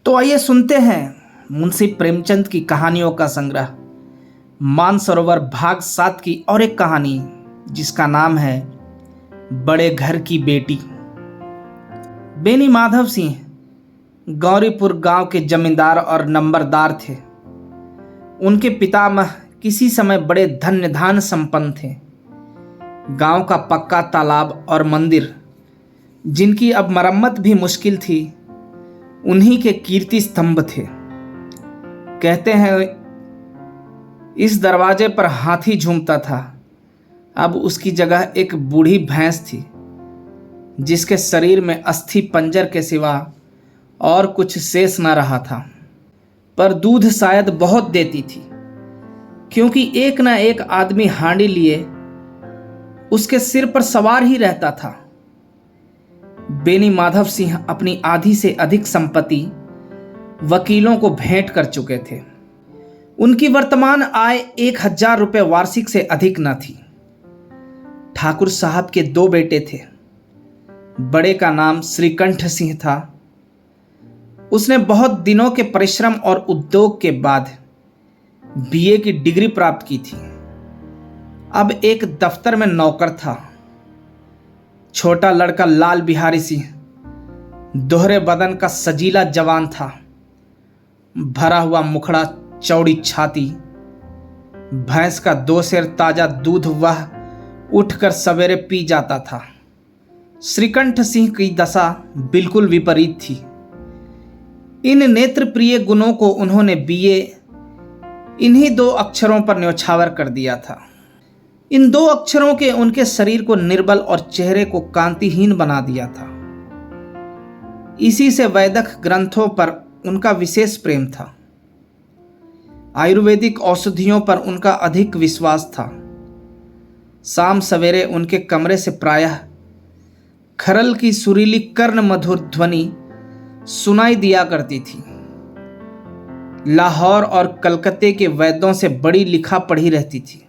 तो आइए सुनते हैं मुंशी प्रेमचंद की कहानियों का संग्रह मानसरोवर भाग 7 की और एक कहानी जिसका नाम है बड़े घर की बेटी। बेनी माधव सिंह गौरीपुर गांव के जमींदार और नंबरदार थे। उनके पितामह किसी समय बड़े धन्य धान्य संपन्न थे। गांव का पक्का तालाब और मंदिर, जिनकी अब मरम्मत भी मुश्किल थी, उन्हीं के कीर्ति स्तंभ थे। कहते हैं इस दरवाजे पर हाथी झूमता था। अब उसकी जगह एक बूढ़ी भैंस थी, जिसके शरीर में अस्थि पंजर के सिवा और कुछ शेष न रहा था, पर दूध शायद बहुत देती थी, क्योंकि एक न एक आदमी हांडी लिए उसके सिर पर सवार ही रहता था। बेनी माधव सिंह अपनी आधी से अधिक संपत्ति वकीलों को भेंट कर चुके थे। उनकी वर्तमान आय 1000 रुपये वार्षिक से अधिक न थी। ठाकुर साहब के 2 बेटे थे। बड़े का नाम श्रीकंठ सिंह था। उसने बहुत दिनों के परिश्रम और उद्योग के बाद बीए की डिग्री प्राप्त की थी। अब एक दफ्तर में नौकर था। छोटा लड़का लाल बिहारी सिंह दोहरे बदन का सजीला जवान था। भरा हुआ मुखड़ा, चौड़ी छाती, भैंस का 2 सेर ताजा दूध वह उठकर सवेरे पी जाता था। श्रीकंठ सिंह की दशा बिल्कुल विपरीत थी। इन नेत्र प्रिय गुणों को उन्होंने बीए इन्हीं 2 अक्षरों पर न्यौछावर कर दिया था। इन 2 अक्षरों के उनके शरीर को निर्बल और चेहरे को कांतिहीन बना दिया था। इसी से वैदिक ग्रंथों पर उनका विशेष प्रेम था। आयुर्वेदिक औषधियों पर उनका अधिक विश्वास था। शाम सवेरे उनके कमरे से प्रायः खरल की सुरीली कर्ण मधुर ध्वनि सुनाई दिया करती थी। लाहौर और कलकत्ते के वैद्यों से बड़ी लिखा पढ़ी रहती थी।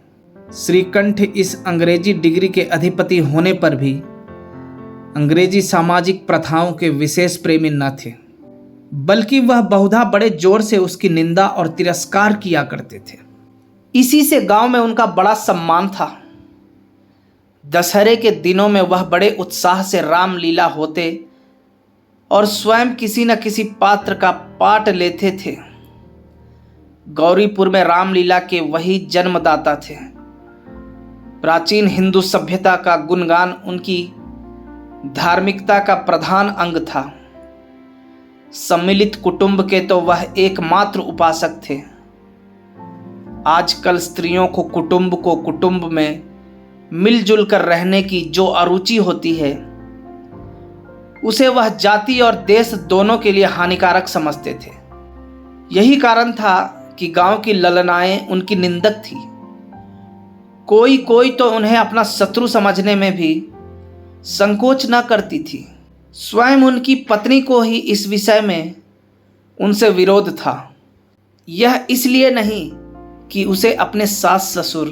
श्रीकंठ इस अंग्रेजी डिग्री के अधिपति होने पर भी अंग्रेजी सामाजिक प्रथाओं के विशेष प्रेमी न थे, बल्कि वह बहुधा बड़े जोर से उसकी निंदा और तिरस्कार किया करते थे। इसी से गांव में उनका बड़ा सम्मान था। दशहरे के दिनों में वह बड़े उत्साह से रामलीला होते और स्वयं किसी न किसी पात्र का पाठ लेते थे। गौरीपुर में रामलीला के वही जन्मदाता थे। प्राचीन हिंदू सभ्यता का गुणगान उनकी धार्मिकता का प्रधान अंग था। सम्मिलित कुटुंब के तो वह एकमात्र उपासक थे। आजकल स्त्रियों को कुटुंब में मिलजुल कर रहने की जो अरुचि होती है, उसे वह जाति और देश दोनों के लिए हानिकारक समझते थे। यही कारण था कि गांव की ललनाएं उनकी निंदक थी। कोई तो उन्हें अपना शत्रु समझने में भी संकोच न करती थी। स्वयं उनकी पत्नी को ही इस विषय में उनसे विरोध था। यह इसलिए नहीं कि उसे अपने सास ससुर,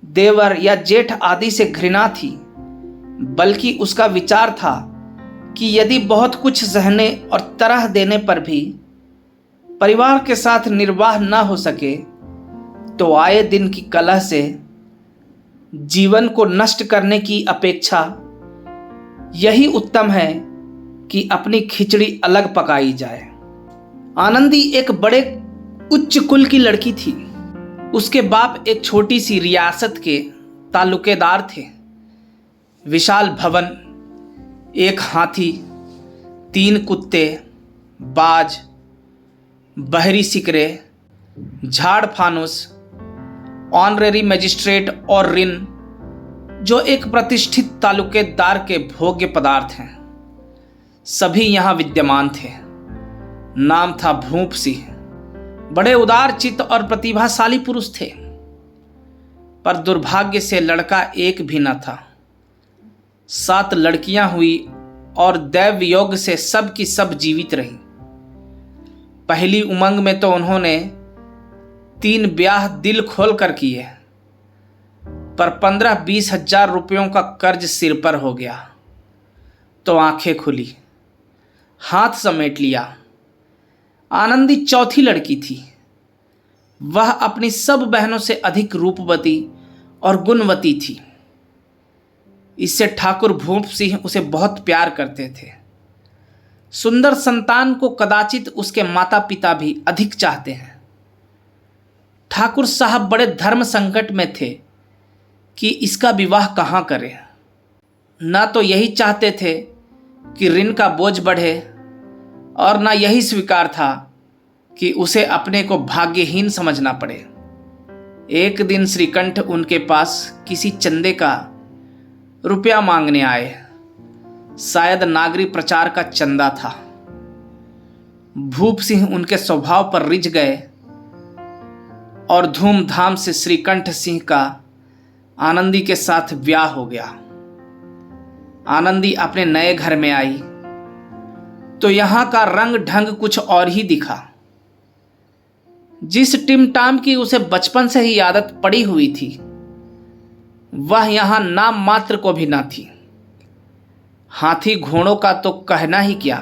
देवर या जेठ आदि से घृणा थी, बल्कि उसका विचार था कि यदि बहुत कुछ सहने और तरह देने पर भी परिवार के साथ निर्वाह न हो सके, तो आए दिन की कलह से जीवन को नष्ट करने की अपेक्षा यही उत्तम है कि अपनी खिचड़ी अलग पकाई जाए। आनंदी एक बड़े उच्च कुल की लड़की थी। उसके बाप एक छोटी सी रियासत के तालुकेदार थे। विशाल भवन, 1 हाथी, 3 कुत्ते, बाज, बहरी सिकरे, झाड़ फानुस, ऑनरेरी मजिस्ट्रेट और रिन, जो एक प्रतिष्ठित तालुकेदार के भोग्य पदार्थ हैं, सभी यहाँ विद्यमान थे। नाम था भूप सिंह। बड़े उदार चित्त और प्रतिभाशाली पुरुष थे, पर दुर्भाग्य से लड़का एक भी न था। 7 लड़कियां हुई और दैव योग से सब की सब जीवित रही। पहली उमंग में तो उन्होंने 3 ब्याह दिल खोल कर किए, पर 15-20 हजार रुपयों का कर्ज सिर पर हो गया तो आंखें खुली, हाथ समेट लिया। आनंदी चौथी लड़की थी। वह अपनी सब बहनों से अधिक रूपवती और गुणवती थी। इससे ठाकुर भूप सिंह उसे बहुत प्यार करते थे। सुंदर संतान को कदाचित उसके माता पिता भी अधिक चाहते हैं। ठाकुर साहब बड़े धर्म संकट में थे कि इसका विवाह कहाँ करें। न तो यही चाहते थे कि ऋण का बोझ बढ़े और न यही स्वीकार था कि उसे अपने को भाग्यहीन समझना पड़े। एक दिन श्रीकंठ उनके पास किसी चंदे का रुपया मांगने आए। शायद नागरी प्रचार का चंदा था। भूप सिंह उनके स्वभाव पर रिझ गए और धूमधाम से श्रीकंठ सिंह का आनंदी के साथ ब्याह हो गया। आनंदी अपने नए घर में आई तो यहां का रंग ढंग कुछ और ही दिखा। जिस टिमटाम की उसे बचपन से ही आदत पड़ी हुई थी, वह यहां नाम मात्र को भी न थी। हाथी घोड़ों का तो कहना ही क्या,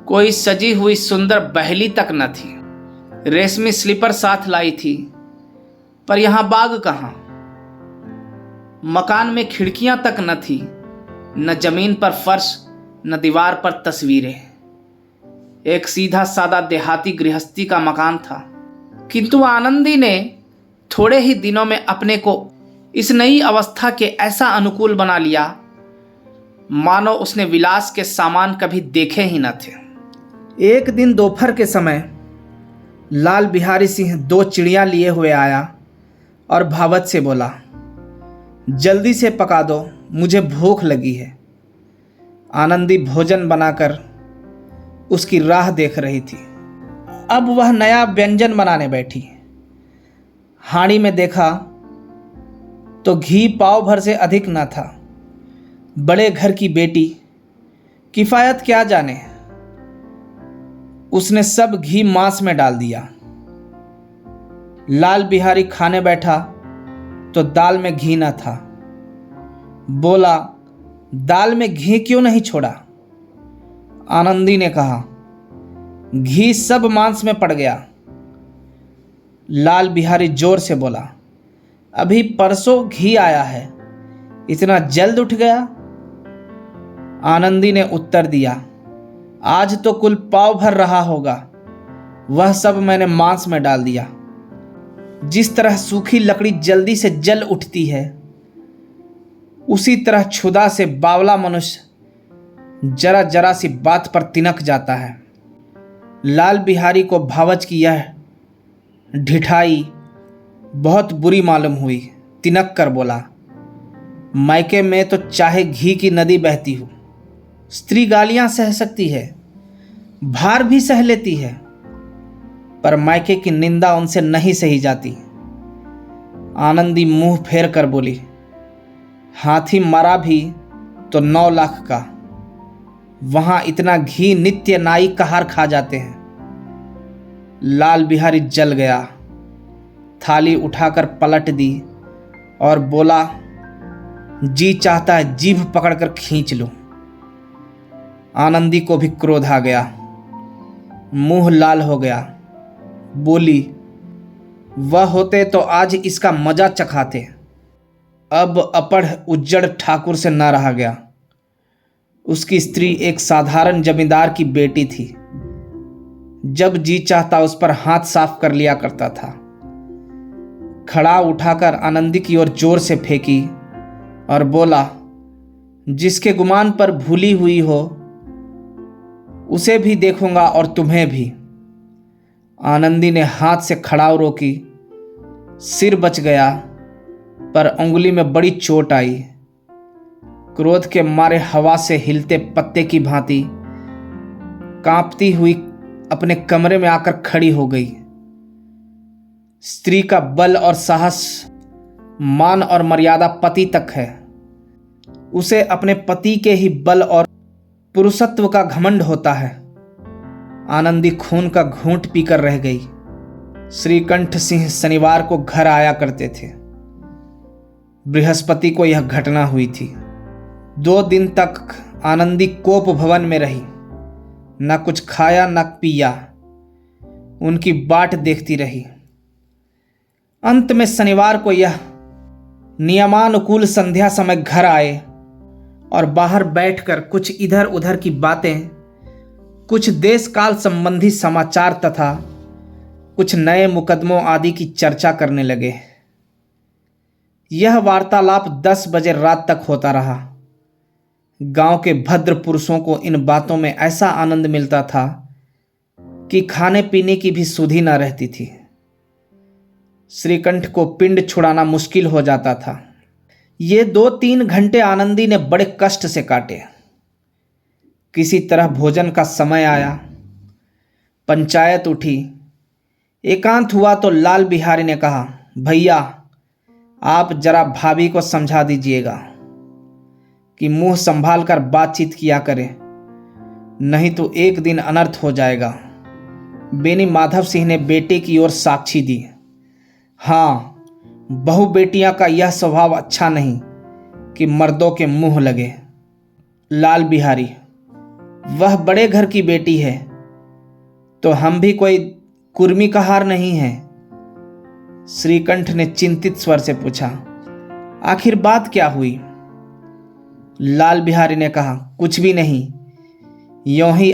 कोई सजी हुई सुंदर बहली तक न थी। रेशमी स्लीपर साथ लाई थी, पर यहां बाग कहां। मकान में खिड़कियां तक न थी, न जमीन पर फर्श, न दीवार पर तस्वीरें। एक सीधा सादा देहाती गृहस्थी का मकान था। किंतु आनंदी ने थोड़े ही दिनों में अपने को इस नई अवस्था के ऐसा अनुकूल बना लिया मानो उसने विलास के सामान कभी देखे ही न थे। एक दिन दोपहर के समय लाल बिहारी सिंह 2 चिड़ियाँ लिए हुए आया और भावत से बोला, जल्दी से पका दो, मुझे भूख लगी है। आनंदी भोजन बनाकर उसकी राह देख रही थी। अब वह नया व्यंजन बनाने बैठी। हांडी में देखा तो घी पाव भर से अधिक न था। बड़े घर की बेटी, किफायत क्या जाने, उसने सब घी मांस में डाल दिया। लाल बिहारी खाने बैठा तो दाल में घी न था। बोला, दाल में घी क्यों नहीं छोड़ा? आनंदी ने कहा, घी सब मांस में पड़ गया। लाल बिहारी जोर से बोला, अभी परसों घी आया है, इतना जल्द उठ गया? आनंदी ने उत्तर दिया, आज तो कुल पाव भर रहा होगा, वह सब मैंने मांस में डाल दिया। जिस तरह सूखी लकड़ी जल्दी से जल उठती है, उसी तरह क्षुधा से बावला मनुष्य जरा जरा सी बात पर तिनक जाता है। लाल बिहारी को भावच की यह ढिठाई बहुत बुरी मालूम हुई। तिनक कर बोला, मायके में तो चाहे घी की नदी बहती हो, स्त्री गालियां सह सकती है, भार भी सह लेती है, पर मायके की निंदा उनसे नहीं सही जाती। आनंदी मुंह फेर कर बोली, हाथी मरा भी तो 9 लाख का, वहां इतना घी नित्य नाई कहार खा जाते हैं। लाल बिहारी जल गया, थाली उठाकर पलट दी और बोला, जी चाहता है जीभ पकड़कर खींच लूं। आनंदी को भी क्रोध आ गया, मुंह लाल हो गया। बोली, वह होते तो आज इसका मजा चखाते। अब अपढ़ उज्जड़ ठाकुर से न रहा गया। उसकी स्त्री एक साधारण जमींदार की बेटी थी। जब जी चाहता उस पर हाथ साफ कर लिया करता था। खड़ा उठाकर आनंदी की ओर जोर से फेंकी और बोला, जिसके गुमान पर भूली हुई हो उसे भी देखूंगा और तुम्हें भी। आनंदी ने हाथ से खड़ाव रोकी। सिर बच गया, पर उंगली में बड़ी चोट आई। क्रोध के मारे हवा से हिलते पत्ते की भांति कांपती हुई अपने कमरे में आकर खड़ी हो गई। स्त्री का बल और साहस, मान और मर्यादा पति तक है। उसे अपने पति के ही बल और पुरुषत्व का घमंड होता है। आनंदी खून का घूंट पीकर रह गई। श्रीकंठ सिंह शनिवार को घर आया करते थे। बृहस्पति को यह घटना हुई थी। 2 दिन तक आनंदी कोप भवन में रही। न कुछ खाया न पिया, उनकी बाट देखती रही। अंत में शनिवार को यह नियमानुकूल संध्या समय घर आए और बाहर बैठकर कुछ इधर उधर की बातें, कुछ देश काल संबंधी समाचार तथा कुछ नए मुकदमों आदि की चर्चा करने लगे। यह वार्तालाप 10 बजे रात तक होता रहा। गांव के भद्र पुरुषों को इन बातों में ऐसा आनंद मिलता था कि खाने पीने की भी सुधि न रहती थी। श्रीकंठ को पिंड छुड़ाना मुश्किल हो जाता था। ये 2-3 घंटे आनंदी ने बड़े कष्ट से काटे। किसी तरह भोजन का समय आया, पंचायत उठी, एकांत हुआ तो लाल बिहारी ने कहा, भैया आप जरा भाभी को समझा दीजिएगा कि मुंह संभाल कर बातचीत किया करे, नहीं तो एक दिन अनर्थ हो जाएगा। बेनी माधव सिंह ने बेटे की ओर साक्षी दी। हाँ, बहू बेटियां का यह स्वभाव अच्छा नहीं कि मर्दों के मुंह लगे। लाल बिहारी, वह बड़े घर की बेटी है तो हम भी कोई कुर्मी का हार नहीं है। श्रीकंठ ने चिंतित स्वर से पूछा, आखिर बात क्या हुई? लाल बिहारी ने कहा, कुछ भी नहीं, यों ही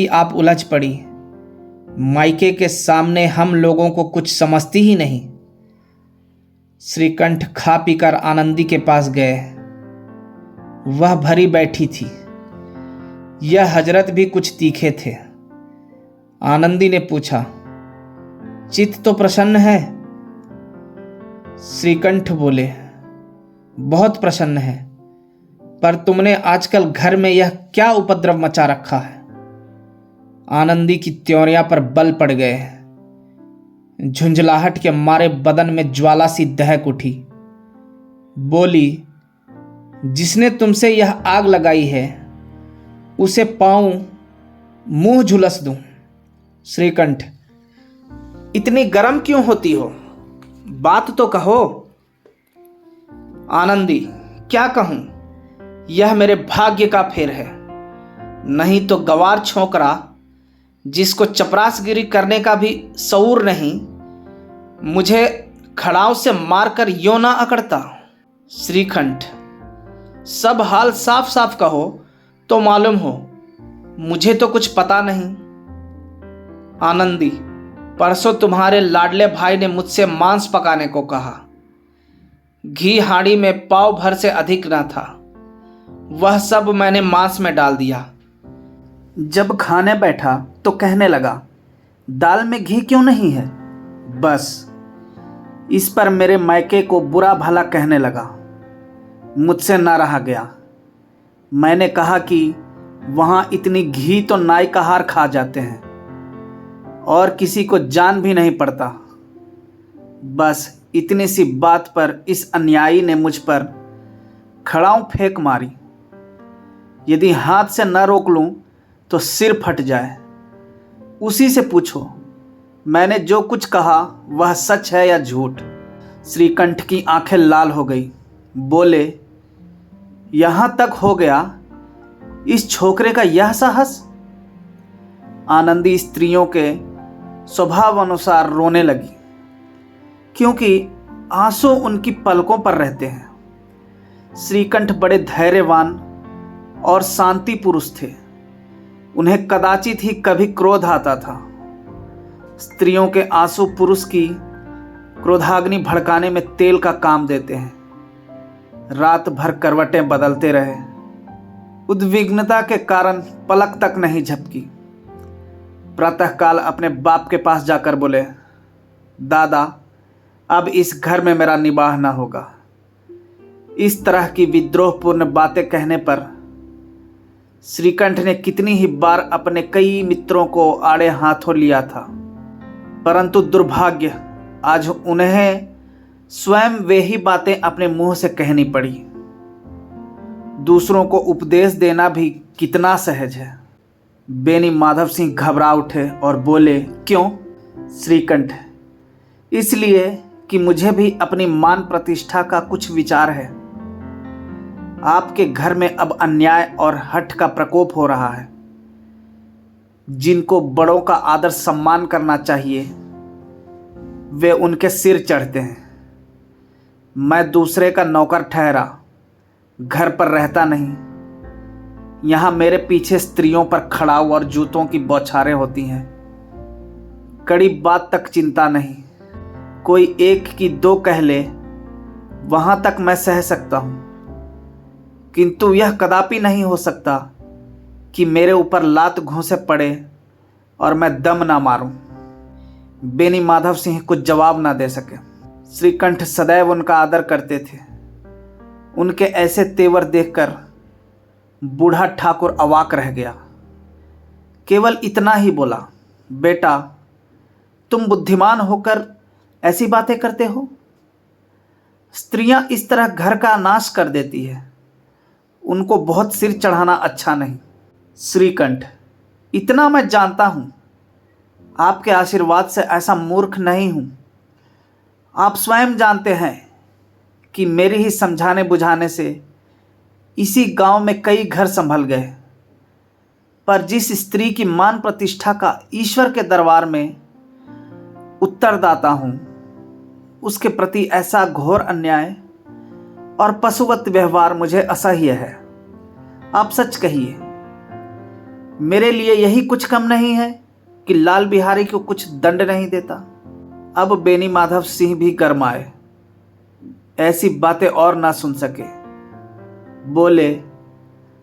आप उलझ पड़ी। मायके के सामने हम लोगों को कुछ समझती ही नहीं। श्रीकंठ खा पीकर आनंदी के पास गए। वह भरी बैठी थी। यह हजरत भी कुछ तीखे थे। आनंदी ने पूछा, चित्त तो प्रसन्न है? श्रीकंठ बोले, बहुत प्रसन्न है, पर तुमने आजकल घर में यह क्या उपद्रव मचा रखा है? आनंदी की त्योरियां पर बल पड़ गए। झुंझलाहट के मारे बदन में ज्वाला सी दहक उठी। बोली, जिसने तुमसे यह आग लगाई है उसे पाऊं मुंह झुलस दूं। श्रीकंठ, इतनी गर्म क्यों होती हो? बात तो कहो। आनंदी, क्या कहूं, यह मेरे भाग्य का फेर है। नहीं तो गवार छोकरा जिसको चपरासगिरी करने का भी शऊर नहीं, मुझे खड़ाव से मारकर यों ना अकड़ता। श्रीकंठ, सब हाल साफ साफ कहो तो मालूम हो, मुझे तो कुछ पता नहीं। आनंदी, परसों तुम्हारे लाडले भाई ने मुझसे मांस पकाने को कहा। घी हांडी में पाव भर से अधिक न था। वह सब मैंने मांस में डाल दिया। जब खाने बैठा तो कहने लगा, दाल में घी क्यों नहीं है? बस इस पर मेरे मायके को बुरा भला कहने लगा। मुझसे ना रहा गया। मैंने कहा कि वहाँ इतनी घी तो नाई का हार खा जाते हैं और किसी को जान भी नहीं पड़ता। बस इतनी सी बात पर इस अन्यायी ने मुझ पर खड़ाऊं फेंक मारी। यदि हाथ से न रोक लूं तो सिर फट जाए। उसी से पूछो मैंने जो कुछ कहा वह सच है या झूठ। श्रीकंठ की आंखें लाल हो गई। बोले, यहाँ तक हो गया, इस छोकरे का यह साहस? आनंदी स्त्रियों के स्वभाव अनुसार रोने लगी, क्योंकि आंसू उनकी पलकों पर रहते हैं। श्रीकंठ बड़े धैर्यवान और शांति पुरुष थे। उन्हें कदाचित ही कभी क्रोध आता था। स्त्रियों के आंसू पुरुष की क्रोधाग्नि भड़काने में तेल का काम देते हैं। रात भर करवटें बदलते रहे। उद्विग्नता के कारण पलक तक नहीं झपकी। प्रातःकाल अपने बाप के पास जाकर बोले, दादा, अब इस घर में मेरा निवाह न होगा। इस तरह की विद्रोहपूर्ण बातें कहने पर श्रीकंठ ने कितनी ही बार अपने कई मित्रों को आड़े हाथों लिया था, परंतु दुर्भाग्य आज उन्हें स्वयं वे ही बातें अपने मुंह से कहनी पड़ी। दूसरों को उपदेश देना भी कितना सहज है। बेनी माधव सिंह घबरा उठे और बोले, क्यों? श्रीकंठ, इसलिए कि मुझे भी अपनी मान प्रतिष्ठा का कुछ विचार है। आपके घर में अब अन्याय और हठ का प्रकोप हो रहा है। जिनको बड़ों का आदर सम्मान करना चाहिए वे उनके सिर चढ़ते हैं। मैं दूसरे का नौकर ठहरा, घर पर रहता नहीं। यहाँ मेरे पीछे स्त्रियों पर खड़ाऊ और जूतों की बौछारें होती हैं। कड़ी बात तक चिंता नहीं, कोई एक की दो कह ले, वहां तक मैं सह सकता हूं, किंतु यह कदापि नहीं हो सकता कि मेरे ऊपर लात घूंसे पड़े और मैं दम ना मारूं। बेनी माधव सिंह कुछ जवाब ना दे सके। श्रीकंठ सदैव उनका आदर करते थे। उनके ऐसे तेवर देखकर बूढ़ा ठाकुर अवाक रह गया। केवल इतना ही बोला, बेटा तुम बुद्धिमान होकर ऐसी बातें करते हो? स्त्रियां इस तरह घर का नाश कर देती है, उनको बहुत सिर चढ़ाना अच्छा नहीं। श्रीकंठ, इतना मैं जानता हूं, आपके आशीर्वाद से ऐसा मूर्ख नहीं हूं। आप स्वयं जानते हैं कि मेरे ही समझाने बुझाने से इसी गांव में कई घर संभल गए, पर जिस स्त्री की मान प्रतिष्ठा का ईश्वर के दरबार में उत्तरदाता हूं, उसके प्रति ऐसा घोर अन्याय और पशुवत व्यवहार मुझे असह्य है। आप सच कहिए, मेरे लिए यही कुछ कम नहीं है कि लाल बिहारी को कुछ दंड नहीं देता? अब बेनी माधव सिंह भी गरमाए, ऐसी बातें और ना सुन सके। बोले,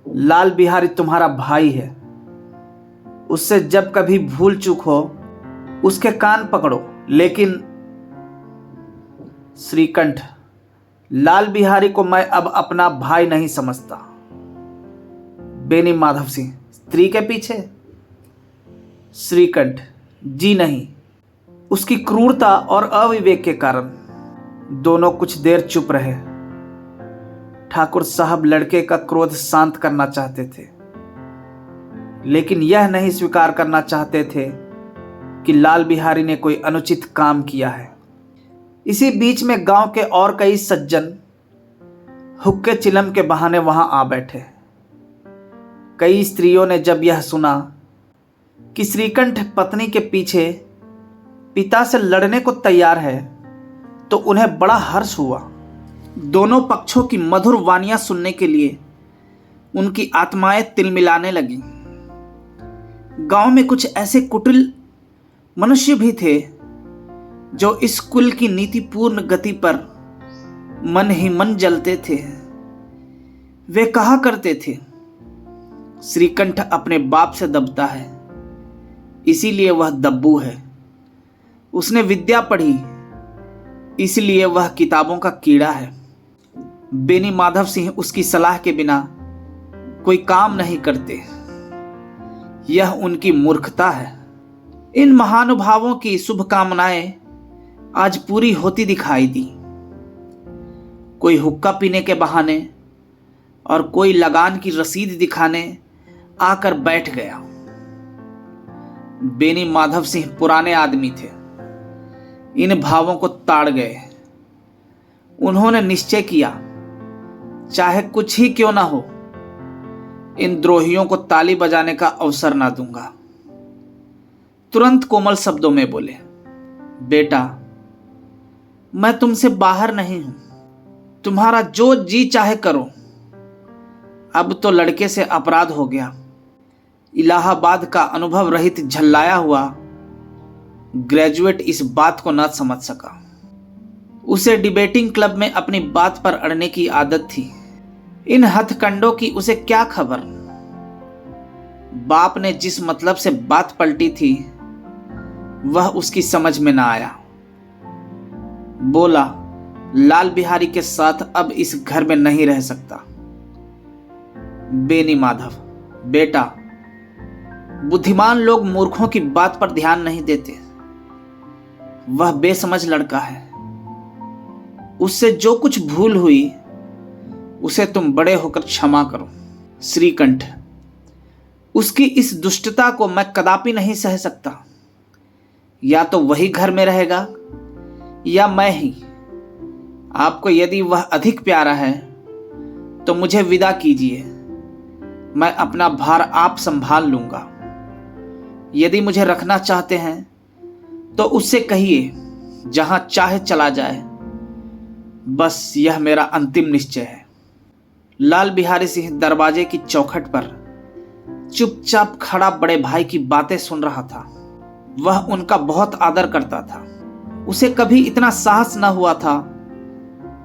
लाल बिहारी तुम्हारा भाई है, उससे जब कभी भूल चूक हो उसके कान पकड़ो। लेकिन श्रीकंठ, लाल बिहारी को मैं अब अपना भाई नहीं समझता। बेनी माधव सिंह, स्त्री के पीछे? श्रीकंठ, जी नहीं, उसकी क्रूरता और अविवेक के कारण। दोनों कुछ देर चुप रहे। ठाकुर साहब लड़के का क्रोध शांत करना चाहते थे, लेकिन यह नहीं स्वीकार करना चाहते थे कि लाल बिहारी ने कोई अनुचित काम किया है। इसी बीच में गांव के और कई सज्जन हुक्के चिलम के बहाने वहां आ बैठे। कई स्त्रियों ने जब यह सुना कि श्रीकंठ पत्नी के पीछे पिता से लड़ने को तैयार है तो उन्हें बड़ा हर्ष हुआ। दोनों पक्षों की मधुर वानियां सुनने के लिए उनकी आत्माएं तिलमिलाने लगी। गांव में कुछ ऐसे कुटिल मनुष्य भी थे जो इस कुल की नीतिपूर्ण गति पर मन ही मन जलते थे। वे कहा करते थे, श्रीकंठ अपने बाप से दबता है, इसीलिए वह दब्बू है। उसने विद्या पढ़ी, इसलिए वह किताबों का कीड़ा है। बेनी माधव सिंह उसकी सलाह के बिना कोई काम नहीं करते। यह उनकी मूर्खता है। इन महानुभावों की शुभकामनाएं आज पूरी होती दिखाई दी। कोई हुक्का पीने के बहाने और कोई लगान की रसीद दिखाने आकर बैठ गया। बेनी माधव सिंह पुराने आदमी थे, इन भावों को ताड़ गए। उन्होंने निश्चय किया, चाहे कुछ ही क्यों ना हो, इन द्रोहियों को ताली बजाने का अवसर ना दूंगा। तुरंत कोमल शब्दों में बोले, बेटा मैं तुमसे बाहर नहीं हूं, तुम्हारा जो जी चाहे करो। अब तो लड़के से अपराध हो गया। इलाहाबाद का अनुभव रहित झल्लाया हुआ ग्रेजुएट इस बात को न समझ सका। उसे डिबेटिंग क्लब में अपनी बात पर अड़ने की आदत थी। इन हथकंडों की उसे क्या खबर। बाप ने जिस मतलब से बात पलटी थी वह उसकी समझ में ना आया। बोला, लाल बिहारी के साथ अब इस घर में नहीं रह सकता। बेनी माधव, बेटा बुद्धिमान लोग मूर्खों की बात पर ध्यान नहीं देते। वह बेसमझ लड़का है, उससे जो कुछ भूल हुई उसे तुम बड़े होकर क्षमा करो। श्रीकंठ, उसकी इस दुष्टता को मैं कदापि नहीं सह सकता। या तो वही घर में रहेगा या मैं ही। आपको यदि वह अधिक प्यारा है तो मुझे विदा कीजिए, मैं अपना भार आप संभाल लूंगा। यदि मुझे रखना चाहते हैं तो उससे कहिए जहां चाहे चला जाए, बस यह मेरा अंतिम निश्चय है। लाल बिहारी सिंह दरवाजे की चौखट पर चुपचाप खड़ा बड़े भाई की बातें सुन रहा था। वह उनका बहुत आदर करता था। उसे कभी इतना साहस न हुआ था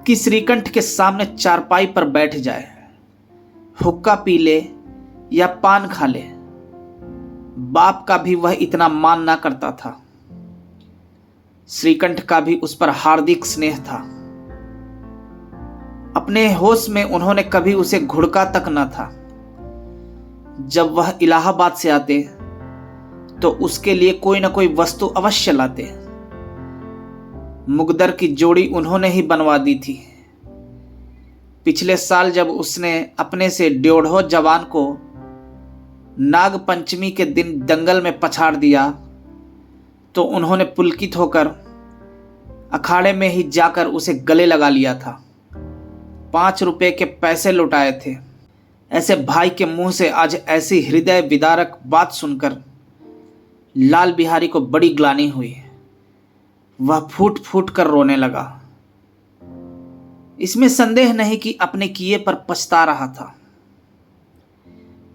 कि श्रीकंठ के सामने चारपाई पर बैठ जाए, हुक्का पी ले या पान खा ले। बाप का भी वह इतना मान ना करता था। श्रीकंठ का भी उस पर हार्दिक स्नेह था। अपने होश में उन्होंने कभी उसे घुड़का तक न था। जब वह इलाहाबाद से आते तो उसके लिए कोई न कोई वस्तु अवश्य लाते। मुगदर की जोड़ी उन्होंने ही बनवा दी थी। पिछले साल जब उसने अपने से 1.5 जवान को नाग पंचमी के दिन दंगल में पछाड़ दिया तो उन्होंने पुलकित होकर अखाड़े में ही जाकर उसे गले लगा लिया था। 5 रुपए के पैसे लुटाए थे। ऐसे भाई के मुंह से आज ऐसी हृदय विदारक बात सुनकर लाल बिहारी को बड़ी ग्लानि हुई। वह फूट फूट कर रोने लगा। इसमें संदेह नहीं कि अपने किए पर पछता रहा था।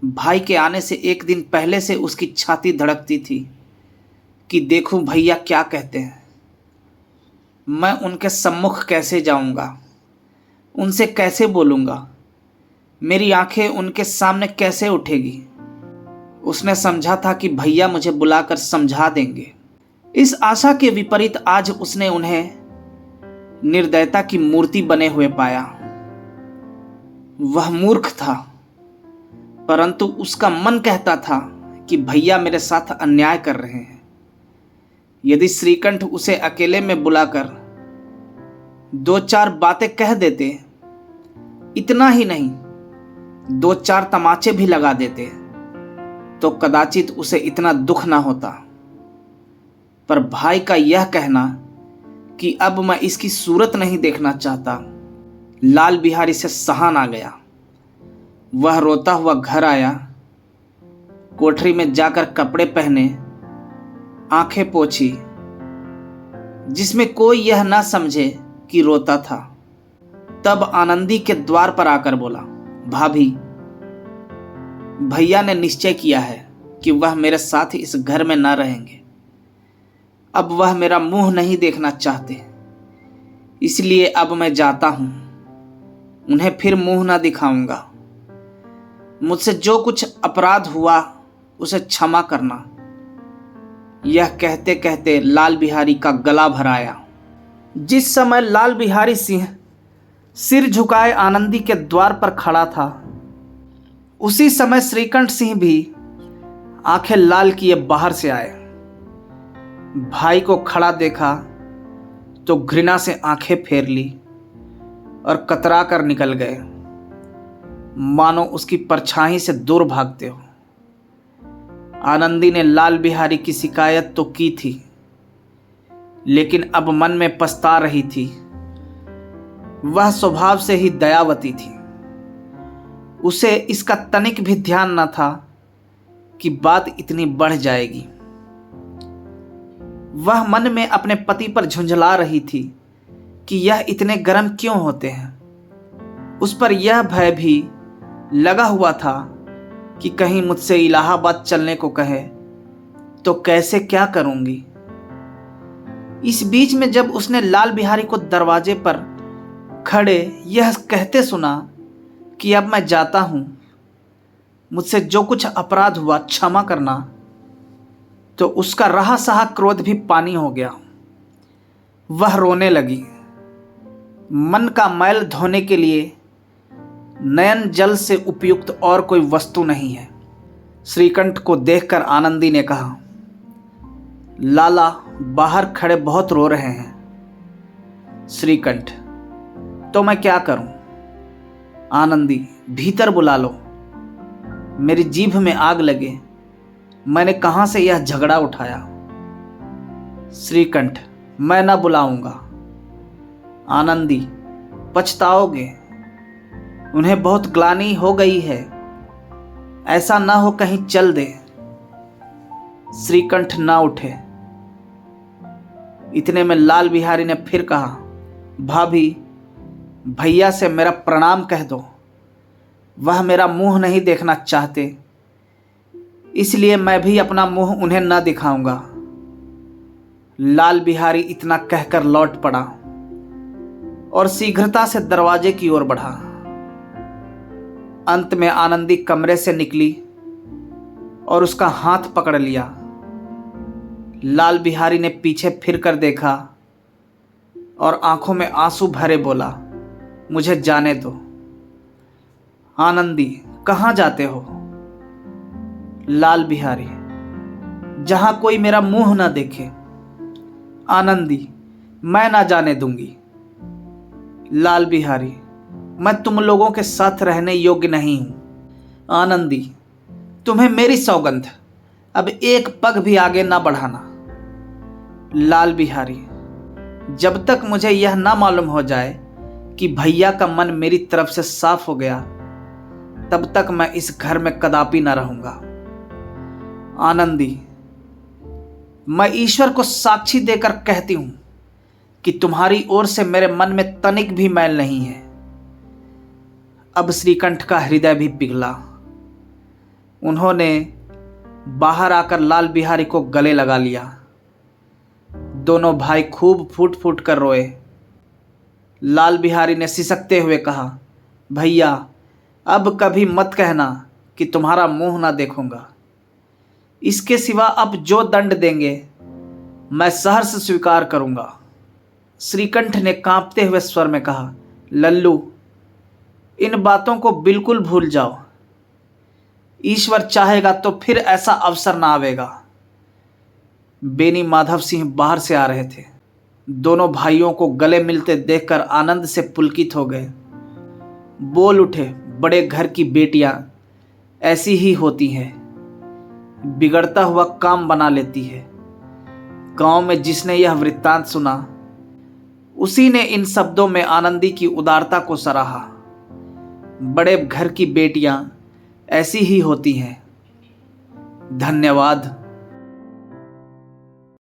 भाई के आने से एक दिन पहले से उसकी छाती धड़कती थी कि देखूं भैया क्या कहते हैं। मैं उनके सम्मुख कैसे जाऊंगा, उनसे कैसे बोलूंगा, मेरी आंखें उनके सामने कैसे उठेगी। उसने समझा था कि भैया मुझे बुलाकर समझा देंगे। इस आशा के विपरीत आज उसने उन्हें निर्दयता की मूर्ति बने हुए पाया। वह मूर्ख था, परंतु उसका मन कहता था कि भैया मेरे साथ अन्याय कर रहे हैं। यदि श्रीकंठ उसे अकेले में बुलाकर 2-4 बातें कह देते, इतना ही नहीं 2-4 तमाचे भी लगा देते, तो कदाचित उसे इतना दुख ना होता। पर भाई का यह कहना कि अब मैं इसकी सूरत नहीं देखना चाहता, लाल बिहारी से सहा ना गया। वह रोता हुआ घर आया, कोठरी में जाकर कपड़े पहने, आंखें पोंछी, जिसमें कोई यह ना समझे कि रोता था। तब आनंदी के द्वार पर आकर बोला, भाभी, भैया ने निश्चय किया है कि वह मेरे साथ इस घर में ना रहेंगे। अब वह मेरा मुंह नहीं देखना चाहते, इसलिए अब मैं जाता हूं। उन्हें फिर मुंह ना दिखाऊंगा। मुझसे जो कुछ अपराध हुआ उसे क्षमा करना। यह कहते कहते लाल बिहारी का गला भर आया। जिस समय लाल बिहारी सिंह सिर झुकाए आनंदी के द्वार पर खड़ा था, उसी समय श्रीकंठ सिंह भी आंखें लाल किए बाहर से आए। भाई को खड़ा देखा तो घृणा से आंखें फेर ली और कतरा कर निकल गए, मानो उसकी परछाई से दूर भागते हो। आनंदी ने लाल बिहारी की शिकायत तो की थी, लेकिन अब मन में पछता रही थी। वह स्वभाव से ही दयावती थी। उसे इसका तनिक भी ध्यान न था कि बात इतनी बढ़ जाएगी। वह मन में अपने पति पर झुंझला रही थी कि यह इतने गर्म क्यों होते हैं। उस पर यह भय भी लगा हुआ था कि कहीं मुझसे इलाहाबाद चलने को कहे तो कैसे क्या करूंगी। इस बीच में जब उसने लाल बिहारी को दरवाजे पर खड़े यह कहते सुना कि अब मैं जाता हूं, मुझसे जो कुछ अपराध हुआ क्षमा करना, तो उसका रहा सहा क्रोध भी पानी हो गया। वह रोने लगी। मन का मैल धोने के लिए नयन जल से उपयुक्त और कोई वस्तु नहीं है। श्रीकंठ को देखकर आनंदी ने कहा, लाला बाहर खड़े बहुत रो रहे हैं। श्रीकंठ, तो मैं क्या करूं? आनंदी, भीतर बुला लो। मेरी जीभ में आग लगे, मैंने कहां से यह झगड़ा उठाया। श्रीकंठ, मैं न बुलाऊंगा। आनंदी, पछताओगे, उन्हें बहुत ग्लानि हो गई है, ऐसा ना हो कहीं चल दे। श्रीकंठ ना उठे। इतने में लाल बिहारी ने फिर कहा, भाभी, भैया से मेरा प्रणाम कह दो। वह मेरा मुंह नहीं देखना चाहते, इसलिए मैं भी अपना मुंह उन्हें न दिखाऊंगा। लाल बिहारी इतना कहकर लौट पड़ा और शीघ्रता से दरवाजे की ओर बढ़ा। अंत में आनंदी कमरे से निकली और उसका हाथ पकड़ लिया। लाल बिहारी ने पीछे फिर कर देखा और आंखों में आंसू भरे बोला, मुझे जाने दो। आनंदी, कहाँ जाते हो? लाल बिहारी, जहां कोई मेरा मुंह ना देखे। आनंदी, मैं ना जाने दूंगी। लाल बिहारी, मैं तुम लोगों के साथ रहने योग्य नहीं हूं। आनंदी, तुम्हें मेरी सौगंध, अब एक पग भी आगे ना बढ़ाना। लाल बिहारी, जब तक मुझे यह ना मालूम हो जाए कि भैया का मन मेरी तरफ से साफ हो गया, तब तक मैं इस घर में कदापि ना रहूंगा। आनंदी, मैं ईश्वर को साक्षी देकर कहती हूं कि तुम्हारी ओर से मेरे मन में तनिक भी मैल नहीं है। अब श्रीकंठ का हृदय भी पिघला। उन्होंने बाहर आकर लाल बिहारी को गले लगा लिया। दोनों भाई खूब फूट फूट कर रोए। लाल बिहारी ने सिसकते हुए कहा, भैया, अब कभी मत कहना कि तुम्हारा मुंह ना देखूंगा। इसके सिवा अब जो दंड देंगे मैं सहर्ष स्वीकार करूंगा। श्रीकंठ ने कांपते हुए स्वर में कहा, लल्लू, इन बातों को बिल्कुल भूल जाओ। ईश्वर चाहेगा तो फिर ऐसा अवसर ना आवेगा। बेनी माधव सिंह बाहर से आ रहे थे। दोनों भाइयों को गले मिलते देखकर आनंद से पुलकित हो गए। बोल उठे, बड़े घर की बेटियां ऐसी ही होती हैं, बिगड़ता हुआ काम बना लेती है। गांव में जिसने यह वृत्तांत सुना, उसी ने इन शब्दों में आनंदी की उदारता को सराहा। बड़े घर की बेटियां ऐसी ही होती हैं। धन्यवाद।